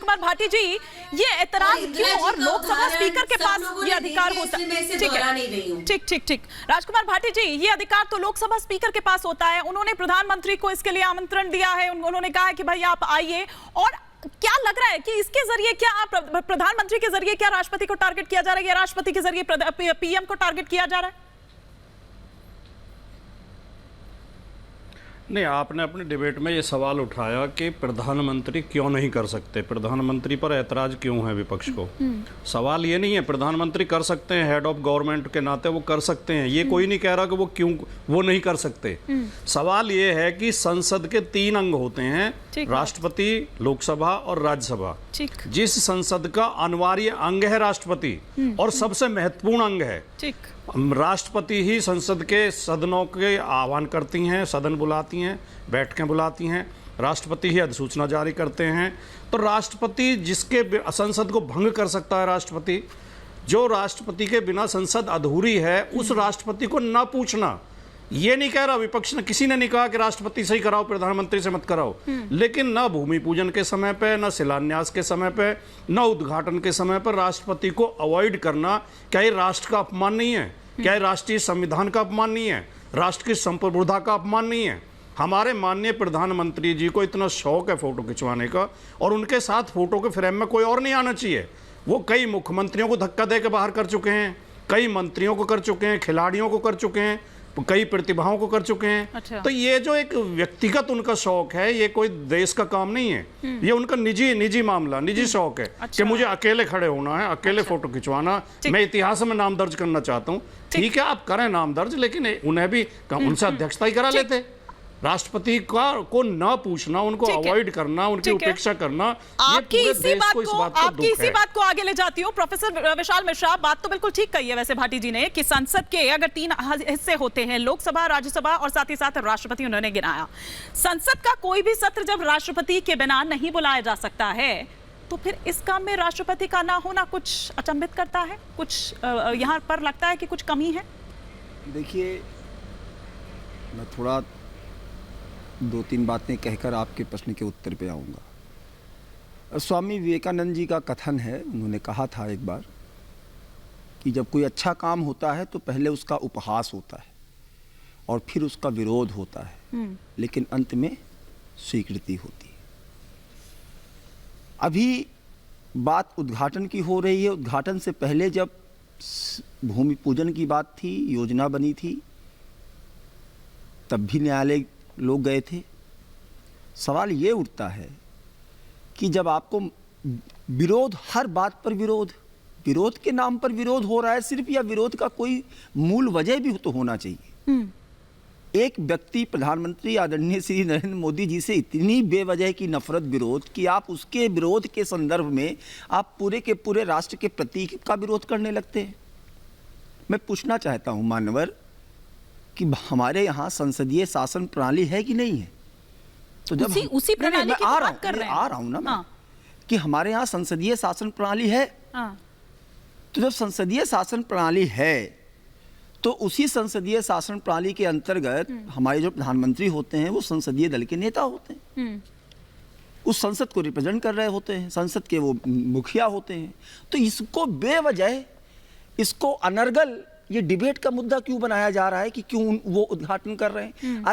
राजकुमार भाटी जी, ये एतराज क्यों और लोकसभा स्पीकर के पास ये अधिकार होता है? ठीक। राजकुमार भाटी जी, ये अधिकार तो लोकसभा स्पीकर के पास होता है। उन्होंने प्रधानमंत्री को इसके लिए आमंत्रण दिया है, उन्होंने कहा है कि भाई आप आइए। और क्या लग रहा है कि इसके जरिए क्या प्रधानमंत्री के जरिए क्या राष्ट्रपति को टारगेट किया जा रहा है या राष्ट्रपति के जरिए पीएम को टारगेट किया जा रहा है? नहीं, आपने अपने डिबेट में ये सवाल उठाया कि प्रधानमंत्री क्यों नहीं कर सकते, प्रधानमंत्री पर ऐतराज क्यों है विपक्ष को। सवाल ये नहीं है, प्रधानमंत्री कर सकते हैं, हेड ऑफ गवर्नमेंट के नाते वो कर सकते हैं, ये कोई नहीं कह रहा कि वो क्यों वो नहीं कर सकते। सवाल ये है कि संसद के 3 अंग होते हैं, राष्ट्रपति, लोकसभा और राज्यसभा। जिस संसद का अनिवार्य अंग है राष्ट्रपति और सबसे महत्वपूर्ण अंग है, राष्ट्रपति ही संसद के सदनों के आह्वान करती हैं, सदन बुलाती हैं, बैठकें बुलाती हैं, राष्ट्रपति ही अधिसूचना जारी करते हैं। तो राष्ट्रपति जिसके संसद को भंग कर सकता है, राष्ट्रपति जो राष्ट्रपति के बिना संसद अधूरी है, उस राष्ट्रपति को ना पूछना। ये नहीं कह रहा विपक्ष ने, किसी ने नहीं कहा कि राष्ट्रपति से ही कराओ, प्रधानमंत्री से मत कराओ, लेकिन ना भूमि पूजन के समय पे, ना शिलान्यास के समय पे, ना उद्घाटन के समय पर राष्ट्रपति को अवॉइड करना, क्या ये राष्ट्र का अपमान नहीं है? क्या ये राष्ट्रीय संविधान का अपमान नहीं है? राष्ट्र की संप्रभुता का अपमान नहीं है? हमारे माननीय प्रधानमंत्री जी को इतना शौक है फोटो खिंचवाने का, और उनके साथ फोटो के फ्रेम में कोई और नहीं आना चाहिए। वो कई मुख्यमंत्रियों को धक्का दे के बाहर कर चुके हैं, कई मंत्रियों को कर चुके हैं, खिलाड़ियों को कर चुके हैं, कई प्रतिभाओं को कर चुके हैं। अच्छा। तो ये जो एक व्यक्तिगत उनका शौक है, ये कोई देश का काम नहीं है, ये उनका निजी मामला, निजी शौक है। अच्छा। कि मुझे अकेले खड़े होना है, अकेले फोटो खिंचवाना, मैं इतिहास में नाम दर्ज करना चाहता हूँ। ठीक है, आप करें नाम दर्ज, लेकिन उन्हें भी उनसे अध्यक्षता ही करा लेते। राष्ट्रपति को ना पूछना, उनको अवॉइड करना, उनकी उपेक्षा करना, आपकी इसी बात को आगे ले जाती हूँ। प्रोफेसर विशाल मिश्रा, बात तो बिल्कुल ठीक कही है वैसे भाटी जी ने कि संसद के अगर 3 हिस्से होते हैं, लोकसभा, राज्यसभा और साथ ही साथ राष्ट्रपति, उन्होंने गिनाया। संसद का कोई भी सत्र जब राष्ट्रपति के बिना नहीं बुलाया जा सकता है, तो फिर इस काम में राष्ट्रपति का ना होना कुछ अचंभित करता है, कुछ यहाँ पर लगता है कि कुछ कमी है। देखिए, मैं थोड़ा 2-3 बातें कहकर आपके प्रश्न के उत्तर पे आऊँगा। स्वामी विवेकानंद जी का कथन है, उन्होंने कहा था एक बार कि जब कोई अच्छा काम होता है तो पहले उसका उपहास होता है और फिर उसका विरोध होता है, लेकिन अंत में स्वीकृति होती है। अभी बात उद्घाटन की हो रही है। उद्घाटन से पहले जब भूमि पूजन की बात थी, योजना बनी थी, तब भी न्यायालय लोग गए थे। सवाल ये उठता है कि जब आपको विरोध, हर बात पर विरोध के नाम पर विरोध हो रहा है सिर्फ, या विरोध का कोई मूल वजह भी तो होना चाहिए। एक व्यक्ति, प्रधानमंत्री आदरणीय श्री नरेंद्र मोदी जी से इतनी बेवजह की नफरत, विरोध कि आप उसके विरोध के संदर्भ में आप पूरे के पूरे राष्ट्र के प्रतीक का विरोध करने लगते हैं। मैं पूछना चाहता हूं मान्यवर कि हमारे यहाँ संसदीय शासन प्रणाली है कि नहीं है? तो जब उसी प्रणाली की बात कर रहे हैं, आ रहा हूँ ना कि हमारे यहाँ संसदीय शासन प्रणाली है। तो जब संसदीय शासन प्रणाली है तो उसी संसदीय शासन प्रणाली के अंतर्गत हमारे जो प्रधानमंत्री होते हैं वो संसदीय दल के नेता होते हैं, उस संसद को रिप्रेजेंट कर रहे होते हैं, संसद के वो मुखिया होते हैं। तो इसको बेवजह, इसको अनर्गल ये डिबेट का मुद्दा क्यों बनाया जा रहा है कि क्यों वो उद्घाटन कर रहे हैं?